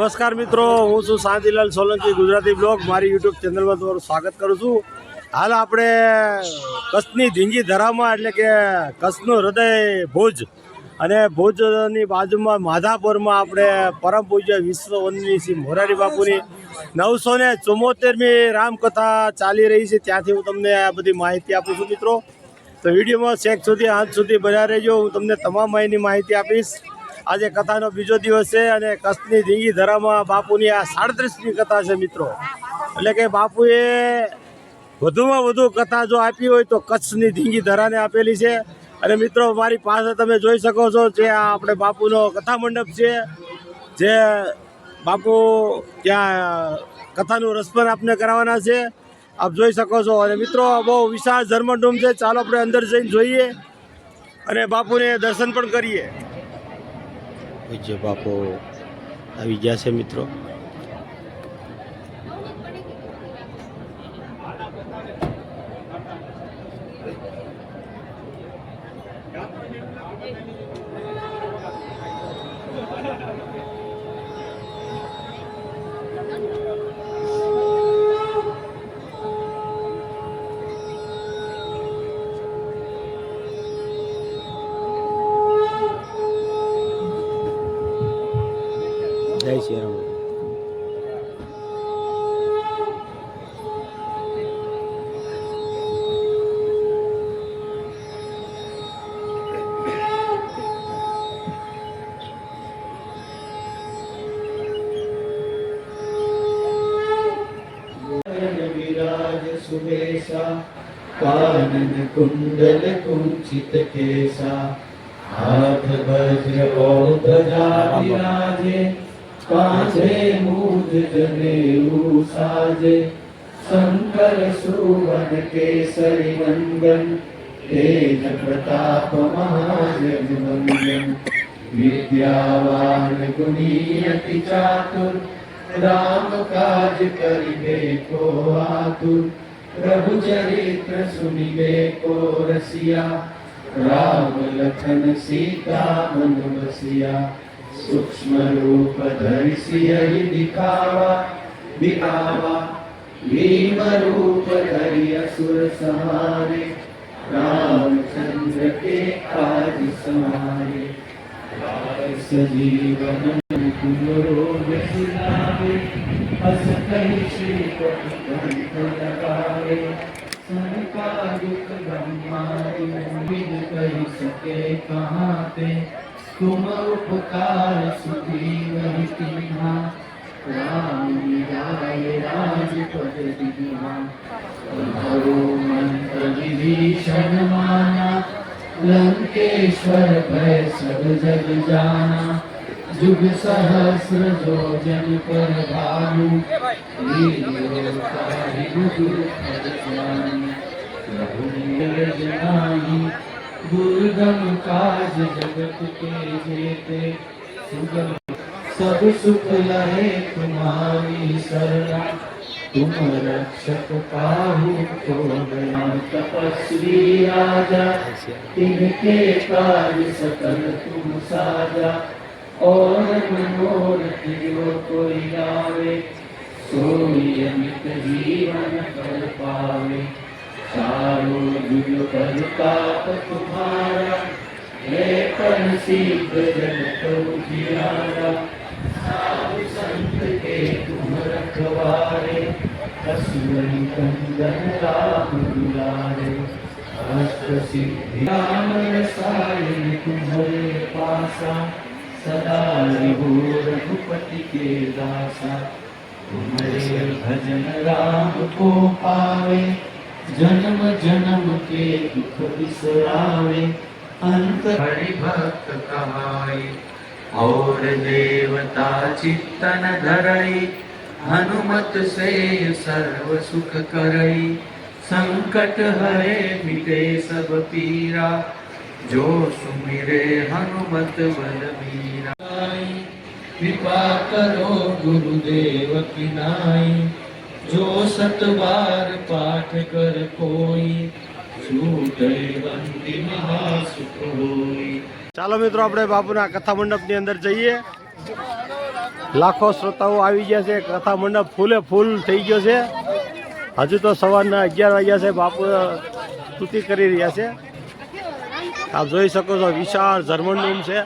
નમસ્કાર મિત્રો, હું છું શાંતિલાલ સોલંકી, ગુજરાતી બ્લોગ મારી યુટ્યુબ ચેનલમાં તમારું સ્વાગત કરું છું। હાલ આપણે કચ્છની ધીંગી ધરામાં એટલે કે કચ્છનું હૃદય ભુજ અને ભુજની બાજુમાં માધાપુરમાં આપણે પરમ પૂજ્ય વિશ્વ વંદનીય શ્રી મોરારી બાપુની 974મી રામકથા ચાલી રહી છે। ત્યાંથી હું તમને આ બધી માહિતી આપું છું મિત્રો। તો વિડીયોમાં છેક સુધી અંત સુધી બન્યા રહેજો, હું તમને તમામ માહિતી આપીશ। આજે કથાનો બીજો દિવસ છે અને કચ્છની ધીંગી ધરામાં બાપુની આ 37મી કથા છે મિત્રો। એટલે કે બાપુએ વધુમાં વધુ કથા જો આપી હોય તો કચ્છની ધીંગી ધરાને આપેલી છે। અને મિત્રો મારી પાસે તમે જોઈ શકો છો જે આ આપણે બાપુનો કથા મંડપ છે, જે બાપુ ત્યાં કથાનું રસપાન આપને કરાવવાના છે, આપ જોઈ શકો છો। અને મિત્રો બહુ વિશાળ ધર્મડૂમ છે, ચાલો આપણે અંદર જઈને જોઈએ અને બાપુને દર્શન પણ કરીએ। પૂજ્ય બાપુ આવી ગયા છે મિત્રો। જય શ્રી રામ। विराज सुबेसा कानन कुंडल कुंचित केसा हाथ वज्र और ध्वजा विराजे कांधे मूज जनेऊ साजे शंकर सुवन केसरी नंदन तेज प्रताप महाजगवंदन विद्यावान गुणी अति चातुर राम काज करिबे को आतुर प्रभु चरित्र सुनिबे को रसिया राम लखन सीता मन बसिया सूक्ष्म रूप धरि सियहि दिखावा दिखावा भीम रूप धरि असुर संहारे रामचंद्र के काज समारे सजीवन रोग सिलावे अस कहि श्रीपति कंठ लगावे संका दुख ब्रह्मादि विद कहि सके कहाँ ते तुम उपकार सुधीवहि कीन्हा राम मिलाए राजपद दीन्हा तुम्हारो मंत्र विभीषण माना लंकेश्वर भय सब जग जाना जुग सहस्र जो जन पर भानु दुर्गम काज जगत के जेते सुगम सब सुख लहे तुम्हारी शरणा तुम रक्षक पाहु को तपस्वी राजा तिनके काज सकल तुम साजा और मनोरथ जो कोई गावे सोई अमित जीवन कर पावे चारों जुग परताप तुम्हारा है पर सिद्ध जगत उजियारा साधु संत के तुम रखवारे असुर कंदन राम दुलारे अष्ट सिद्धि राम रसायन तुम्हारे पासा सदा रहो रघुपति के दासा तुम्हारे भजन राम को पावे जन्म जन्म के दुख बिसरावे अंत हरि भक्त कहाई और देवता चित्तन धरई हनुमत से सर्व सुख करई संकट हरे मिटे सब पीरा जो सुमिरे हनुमत बलबीरा कृपा करो गुरुदेव की नाई जो सत बार पाठ कर कोई छूटे बंदी महासुख होई। ચાલો મિત્રો આપણે બાપુના કથા મંડપની અંદર જઈએ। લાખો શ્રોતાઓ આવી ગયા છે. કથા મંડપ ફૂલે ફૂલ થઈ ગયો છે. હજુ તો સવારના 11 વાગ્યા છે. બાપુ સ્તુતિ કરી રહ્યા છે. આપ જોઈ શકો છો વિશાળ જર્મન રૂમ છે.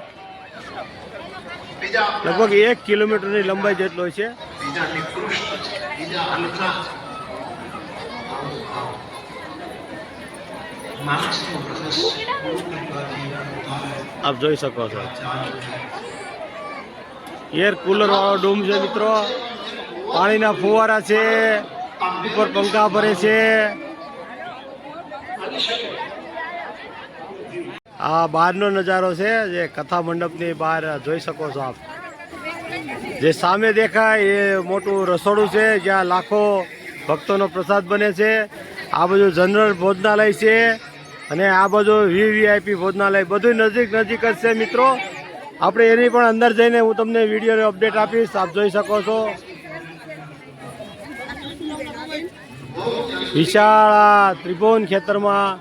લગભગ 1 કિલોમીટરની લંબાઈ જેટલો છે. આપ જોઈ શકો છો એર કુલર વાળો ડૂમ છે મિત્રો. પાણીના ફુવારા છે, ઉપર પંખા ભરે છે. આ બહારનો નજારો છે જે કથા મંડપની બહાર જોઈ શકો છો આપ. જે સામે દેખાય એ મોટું રસોડું છે જ્યાં લાખો ભક્તોનો પ્રસાદ બને છે. આ બાજુ જનરલ ભોજનાલય છે અને આ બાજુ વીવીઆઈપી ભોજનાલય. બધું નજીક નજીક જ છે મિત્રો. આપણે એની પણ અંદર જઈને હું તમને વિડીયોની અપડેટ આપીશ. આપ જોઈ શકો છો વિશાળ ત્રિભુવન ખેતરમાં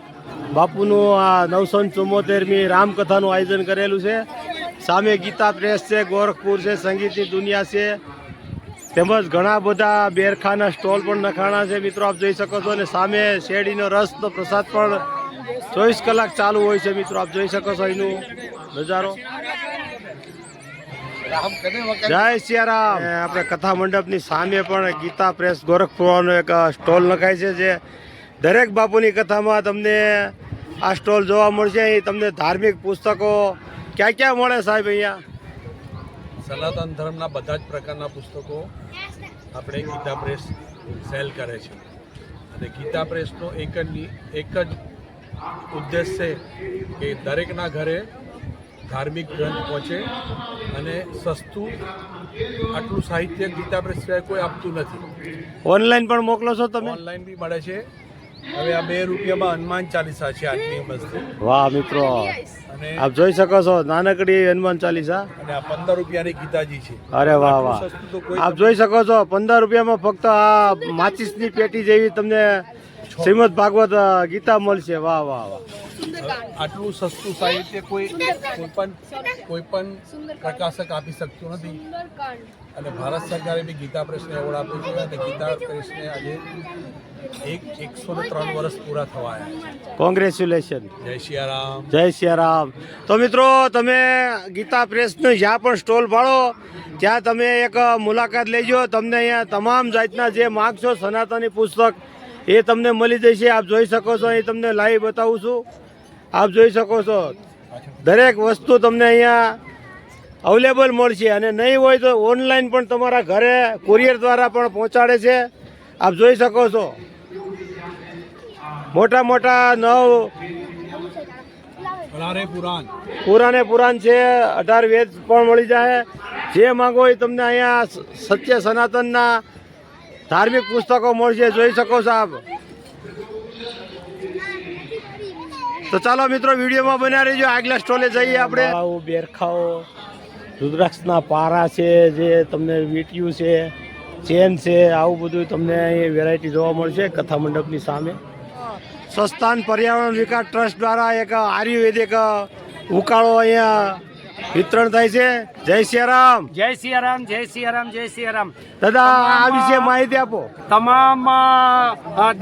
બાપુનું આ 974મી રામકથાનું આયોજન કરેલું છે. સામે ગીતા પ્રેસ છે, ગોરખપુર છે, સંગીતની દુનિયા છે, તેમજ ઘણા બધા બેરખાના સ્ટોલ પણ નખાણા છે મિત્રો. આપ જોઈ શકો છો. અને સામે શેરડીનો રસનો પ્રસાદ પણ 24 કલાક ચાલુ હોય છે મિત્રો. આપ જોઈ શકો છો એનું નજારો. જય સિયારામ. આપણે કથા મંડપની સામે પણ ગીતા પ્રેસ ગોરખપુરનો એક સ્ટોલ નખાય છે જે દરેક બાપુની કથામાં તમને આ સ્ટોલ જોવા મળશે. અહીં તમને ધાર્મિક પુસ્તકો ક્યાં ક્યાં મળે સાહેબ અહીંયા? સનાતન ધર્મના બધા જ પ્રકારના પુસ્તકો આપણે ગીતા પ્રેસ સેલ કરે છે. અને ગીતા પ્રેસનો એક જ ઉદ્દેશ છે કે દરેકના ઘરે ધાર્મિક ગ્રંથ પહોંચે અને સસ્તું આટલું સાહિત્ય ગીતા પ્રેસ સિવાય કોઈ આપતું નથી. ઓનલાઈન પણ મોકલો છો તમે? ઓનલાઈન બી મળે છે. હવે આ 2 રૂપિયામાં હનુમાન ચાલીસા છે આજની મસ્તી. વાહ મિત્રો, અને આપ જોઈ શકો છો નાનકડી હનુમાન ચાલીસા. અને આ 15 રૂપિયાની ગીતાજી છે. અરે વાહ વાહ. સસ્તું તો કોઈ આપ જોઈ શકો છો 15 રૂપિયામાં ફક્ત આ માચીસની પેટી જેવી તમને શ્રીમદ ભાગવત ગીતા મળશે. વાહ વાહ વાહ. આટલું સસ્તું સાહિત્ય કોઈ પણ પ્રકાશક આપી શકતું નથી. અને ભારત સરકારે બી ગીતા પ્રેસને એવોર્ડ આપ્યો છે. અને ગીતા પ્રેસને આજે 103 વર્ષ પૂરા થવા આવ્યા છે. કોંગ્રેચ્યુલેશન. જય સિયારામ. જય સિયારામ. તો મિત્રો તમે ગીતા પ્રેસનો જ્યાં પણ સ્ટોલ ભાળો ત્યાં તમે એક મુલાકાત લેજો. તમને અહીંયા તમામ જાતના જે માગશો સનાતની પુસ્તક એ તમને મળી જશે. આપ જોઈ શકો છો. અહીં તમને લાઈવ બતાવું છું. આપ જોઈ શકો છો દરેક વસ્તુ તમને અહીંયા અવેલેબલ મળશે. અને નહીં હોય તો ઓનલાઈન પણ તમારા ઘરે કુરિયર દ્વારા પણ પહોંચાડે છે. આપ જોઈ શકો છો મોટા મોટા પુરાણ છે. 18 વેદ પણ મળી જાય. જે માંગો એ તમને અહીંયા સત્ય સનાતનના ધાર્મિક પુસ્તકો મળશે. જોઈ શકો છો આપ. તો ચાલો મિત્રો વિડીયોમાં બન્યા રહેજો. આગલા સ્ટોલે જઈએ આપણે. બેરખાઓ, રુદ્રાક્ષના પારા છે, જે તમને વીંટિયું છે, ચેન છે, આવું બધું તમને અહીં વેરાયટી જોવા મળશે કથા મંડપની સામે. સ્વસ્થાન પર્યાવરણ વિકાસ ટ્રસ્ટ દ્વારા એક આયુર્વેદિક ઉકાળો અહીંયા વિતરણ થાય છે. જય સિયારામ. જય સિયારામ. જય સિયારામ. જય સિયારામ. દાદા આ વિશે માહિતી આપો. તમામ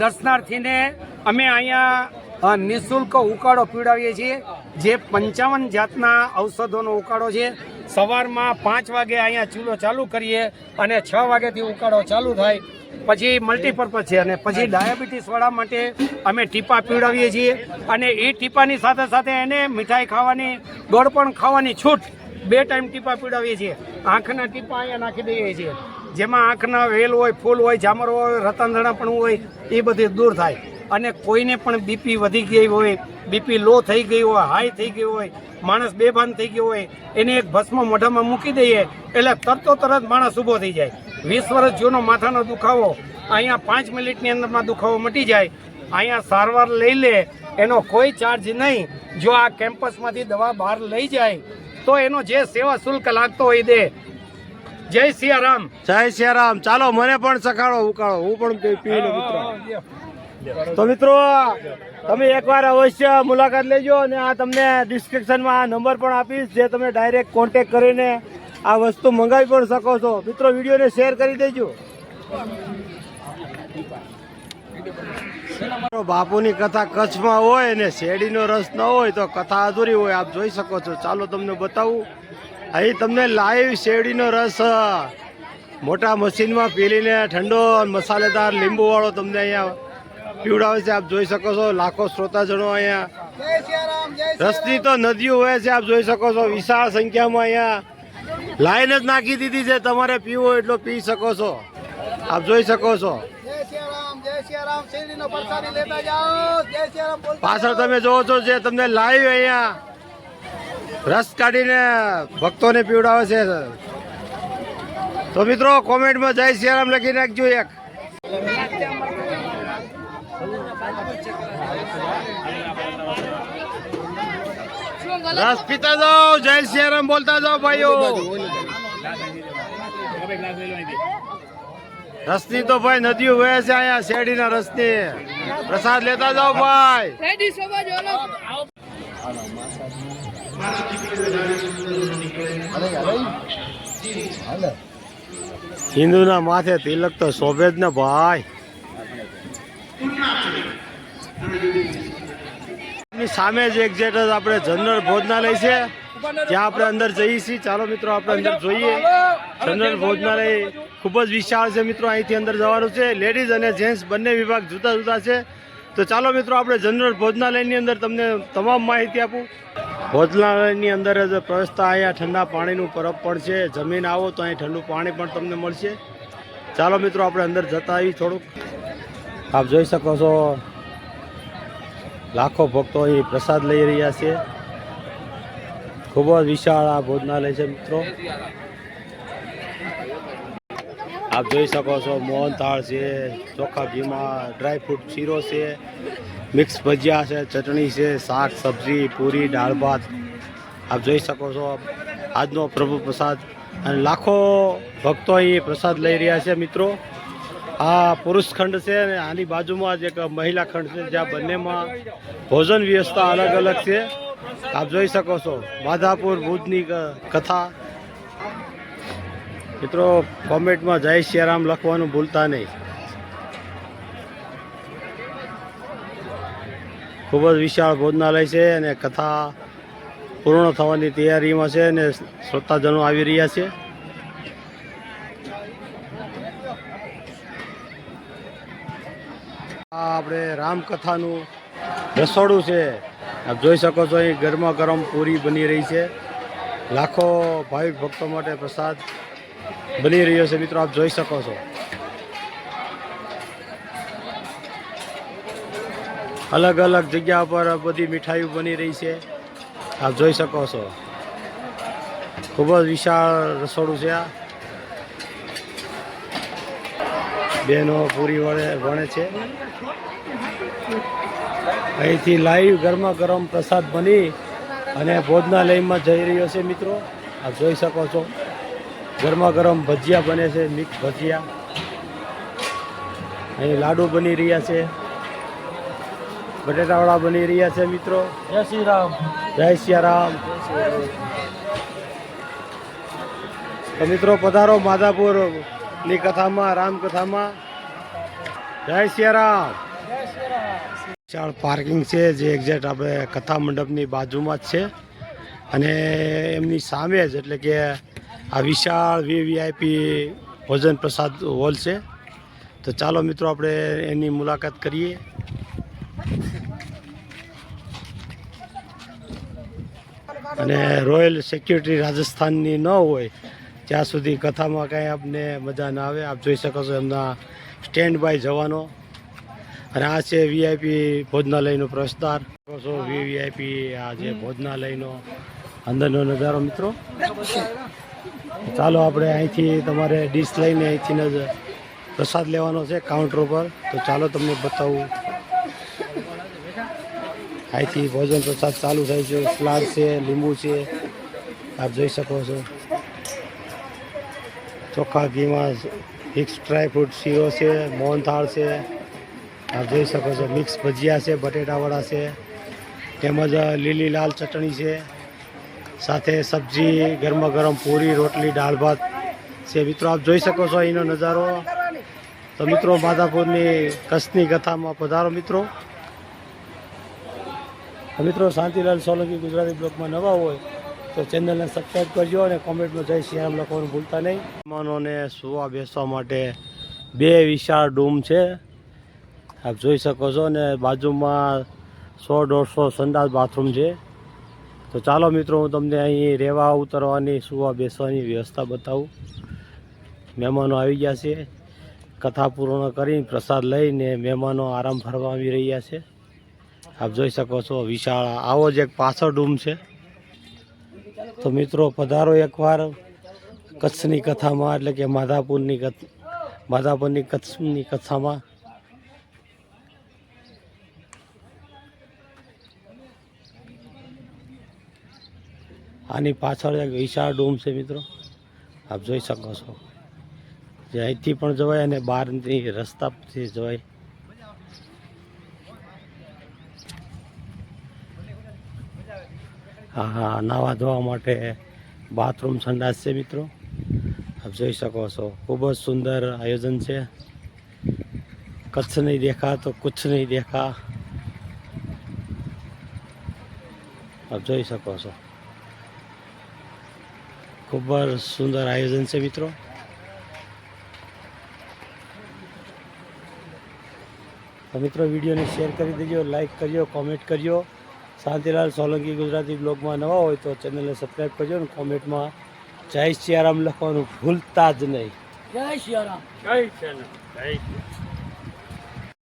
દર્શનાર્થીને અમે અહીંયા નિઃશુલ્ક ઉકાળો પીવડાવીએ છીએ. જે 55 જાતના ઔષધોનો ઉકાળો છે. સવારમાં 5 વાગે અહીંયા ચૂલો ચાલુ કરીએ અને 6 વાગ્યાથી ઉકાળો ચાલુ થાય. પછી મલ્ટીપર્પઝ છે. અને પછી ડાયાબિટીસવાળા માટે અમે ટીપા પીવડાવીએ છીએ. અને એ ટીપાની સાથે સાથે એને મીઠાઈ ખાવાની, ગોળ પણ ખાવાની છૂટ. 2 ટાઈમ ટીપા પીવડાવીએ છીએ. આંખના ટીપા અહીંયા નાખી દઈએ છીએ. જેમાં આંખના વેલ હોય, ફૂલ હોય, ઝામર હોય, રતનધણા પણ હોય, એ બધી દૂર થાય. અને કોઈને પણ બીપી વધી ગઈ હોય, બીપી લો થઈ ગઈ હોય, હાઈ થઈ ગઈ હોય, માણસ બેભાન થઈ ગયો હોય, એને એક ભસ્મ મોઢામાં મૂકી દઈએ એટલે તરત માણસ ઊભો થઈ જાય. 20 વર્ષ જૂનો માથાનો દુખાવો અહીંયા 5 મિનિટની અંદરમાં દુખાવો મટી જાય. અહીંયા સારવાર લઈ લે, એનો કોઈ ચાર્જ નહીં. જો આ કેમ્પસમાંથી દવા બહાર લઈ જાય તો એનો જે સેવા શુલ્ક લાગતો હોય દે. જય સિયારામ. જય સિયારામ. ચાલો મને પણ સખાડો ઉકાળો, હું પણ પી લઉં મિત્રો. તો મિત્રો તમે એકવાર અવશ્ય મુલાકાત લેજો. અને આ તમને ડિસ્ક્રિપ્શનમાં આ નંબર પણ આપીશ, જે તમે ડાયરેક્ટ કોન્ટેક્ટ કરીને આ વસ્તુ મંગાવી પણ શકો છો મિત્રો. વિડીયોને શેર કરી દેજો. બાપુની કથા કચ્છમાં હોય ને શેરડીનો રસ ન હોય તો કથા અધૂરી હોય. આપ જોઈ શકો છો. ચાલો તમને બતાવું. અહીં તમને લાઈવ શેરડીનો રસ મોટા મશીનમાં પીલીને ઠંડો મસાલેદાર લીંબુવાળો તમને અહીંયા પીવડાવે છે. આપ જોઈ શકો છો. લાખો શ્રોતાજનો અહીંયા રસની તો નદીઓ વહે છે. આપ જોઈ શકો છો. વિશાળ સંખ્યામાં અહીંયા લાઈન જ નાખી દીધી છે. તમારે પીવો એટલો પી શકો છો. આપ જોઈ શકો છો. પાછળ તમે જોવો છો જે તમને લાઈવ અહીંયા રસ કાઢીને ભક્તોને પીવડાવે છે. તો મિત્રો કોમેન્ટમાં જય સિયારામ લખી નાખજો એક. રસ પીતા જાઓ, જય સિયારામ બોલતા જાઓ ભાઈઓ. રસની તો ભાઈ નદીઓ વહે છે અહીંયા શેરડીના રસની. પ્રસાદ લેતા જાઓ ભાઈ. હિન્દુના માથે તિલક તો શોભે જ ને ભાઈ. સામે જ એક્ઝેક્ટ જ આપણે જનરલ ભોજનાલય છે ત્યાં આપણે અંદર જઈએ છીએ. ચાલો મિત્રો આપણે અંદર જોઈએ. જનરલ ભોજનાલય ખૂબ જ વિશાળ છે મિત્રો. અહીંથી અંદર જવાનું છે. લેડીઝ અને જેન્ટ્સ બંને વિભાગ જુદા જુદા છે. તો ચાલો મિત્રો આપણે જનરલ ભોજનાલયની અંદર તમને તમામ માહિતી આપું. ભોજનાલયની અંદર જ પ્રવેશતા અહીંયા ઠંડા પાણીનું પરબ પણ છે. જમીન આવો તો અહીં ઠંડુ પાણી પણ તમને મળશે. ચાલો મિત્રો આપણે અંદર જતા આવી થોડુંક. આપ જોઈ શકો છો લાખો ભક્તો અહીં પ્રસાદ લઈ રહ્યા છે. ખૂબ જ વિશાળ આ ભોજનાલય છે મિત્રો. આપ જોઈ શકો છો મોહનથાળ છે, ચોખા ઘીમાં ડ્રાયફ્રૂટ શીરો છે, મિક્સ ભજીયા છે, ચટણી છે, શાક સબ્જી પૂરી દાળ ભાત. આપ જોઈ શકો છો આજનો પ્રભુ પ્રસાદ. અને લાખો ભક્તો અહીં પ્રસાદ લઈ રહ્યા છે મિત્રો. આ પુરુષ ખંડ છે અને આની બાજુમાં જ એક મહિલા ખંડ છે જ્યાં બંનેમાં ભોજન વ્યવસ્થા અલગ અલગ છે. આપ જોઈ શકો છો માધાપુર ભુજની કથા. મિત્રો કોમેન્ટમાં જય સિયારામ લખવાનું ભૂલતા નહીં. ખૂબ જ વિશાળ ભોજનાલય છે અને કથા પૂર્ણ થવાની તૈયારીમાં છે અને શ્રોતાજનો આવી રહ્યા છે. આ આપણે રામકથાનું રસોડું છે. આપ જોઈ શકો છો અહીં ગરમા ગરમ પૂરી બની રહી છે. લાખો ભાવિક ભક્તો માટે પ્રસાદ બની રહ્યો છે મિત્રો. આપ જોઈ શકો છો અલગ અલગ જગ્યા પર બધી મીઠાઈઓ બની રહી છે. આપ જોઈ શકો છો ખૂબ જ વિશાળ રસોડું છે. આ બહેનો પૂરી વણે છે. અહીંથી લાઈવ ગરમા ગરમ પ્રસાદ બની અને ભોજનાલયમાં જઈ રહ્યો છે મિત્રો. આપ જોઈ શકો છો ગરમા ગરમ ભજીયા બને છે, મિક્સ ભજીયા. અહીં લાડુ બની રહ્યા છે, બટેટાવાળા બની રહ્યા છે મિત્રો. જય શ્રી રામ, જય સિયારામ. તો મિત્રો પધારો માધાપુરની કથામાં, રામકથામાં. જય સિયારામ. વિશાળ પાર્કિંગ છે જે એક્ઝેક્ટ આપણે કથા મંડપની બાજુમાં જ છે અને એમની સામે જ એટલે કે આ વિશાળ વીવીઆઈપી ભોજન પ્રસાદ હોલ છે. તો ચાલો મિત્રો આપણે એની મુલાકાત કરીએ. અને રોયલ સિક્યુરિટી રાજસ્થાનની ન હોય ત્યાં સુધી કથામાં કાંઈ આપને મજા ના આવે. આપ જોઈ શકો છો એમના સ્ટેન્ડ બાય જવાનો. અને આ છે વીઆઈપી ભોજનાલયનો પ્રવેશદ્વાર. વીવીઆઈપી આ જે ભોજનાલયનો અંદરનો નજારો મિત્રો. ચાલો આપણે અહીંથી તમારે ડીશ લઈને અહીંથી જ પ્રસાદ લેવાનો છે કાઉન્ટર ઉપર. તો ચાલો તમને બતાવું. અહીંથી ભોજન પ્રસાદ ચાલુ થાય છે. સલાડ છે, લીંબુ છે, આપ જોઈ શકો છો. ચોખ્ખા ઘીમાં મિક્સ ડ્રાયફ્રૂટ શીરો છે, મોહનથાળ છે, આપ જોઈ શકો છો. મિક્સ ભજીયા છે, બટેટાવાળા છે, તેમજ લીલી લાલ ચટણી છે. સાથે સબ્જી, ગરમા ગરમ પૂરી, રોટલી, દાળ ભાત છે મિત્રો. આપ જોઈ શકો છો અહીંનો નજારો. તો મિત્રો માધાપુરની કચ્છની કથામાં પધારો મિત્રો. તો મિત્રો શાંતિલાલ સોલંકી ગુજરાતી બ્લોગમાં નવા હોય તો ચેનલને સબસ્ક્રાઈબ કરજો અને કોમેન્ટમાં જય શ્રી રામ લખવાનું ભૂલતા નહીં. મહેમાનોને સુવા બેસવા માટે 2 વિશાળ રૂમ છે આપ જોઈ શકો છો, અને બાજુમાં 100-150 સંડાસ બાથરૂમ છે. તો ચાલો મિત્રો હું તમને અહીં રહેવા ઉતરવાની સુવા બેસવાની વ્યવસ્થા બતાવું. મહેમાનો આવી ગયા છે, કથા પૂર્ણ કરીને પ્રસાદ લઈને મહેમાનો આરામ ફરવા આવી રહ્યા છે. આપ જોઈ શકો છો વિશાળ આવો જ એક પાછળ રૂમ છે. તો મિત્રો પધારો એકવાર કચ્છની કથામાં, એટલે કે માધાપુરની કચ્છની કથામાં. આની પાછળ એક વિશાળ રૂમ છે મિત્રો, આપ જોઈ શકો છો. જે અહીંથી પણ જવાય અને બહારથી રસ્તાથી જવાય. હા, નાવા ધોવા માટે બાથરૂમ સંડાસ છે મિત્રો, આપ જોઈ શકો છો. ખૂબ જ સુંદર આયોજન છે. કચ્છ નહીં દેખા તો કુછ નહીં દેખા, આપ જોઈ શકો છો. ખૂબ જ સુંદર આયોજન છે મિત્રો. તો મિત્રો વિડીયોને શેર કરી દેજો, લાઈક કરજો, કોમેન્ટ કરજો. શાંતિલાલ સોલંકી ગુજરાતી બ્લોગમાં નવા હોય તો ચેનલને સબસ્ક્રાઈબ કરજો અને કોમેન્ટમાં જય સિયારામ લખવાનું ભૂલતા જ નહીં. જય સિયારામ. જય સિયારામ. જય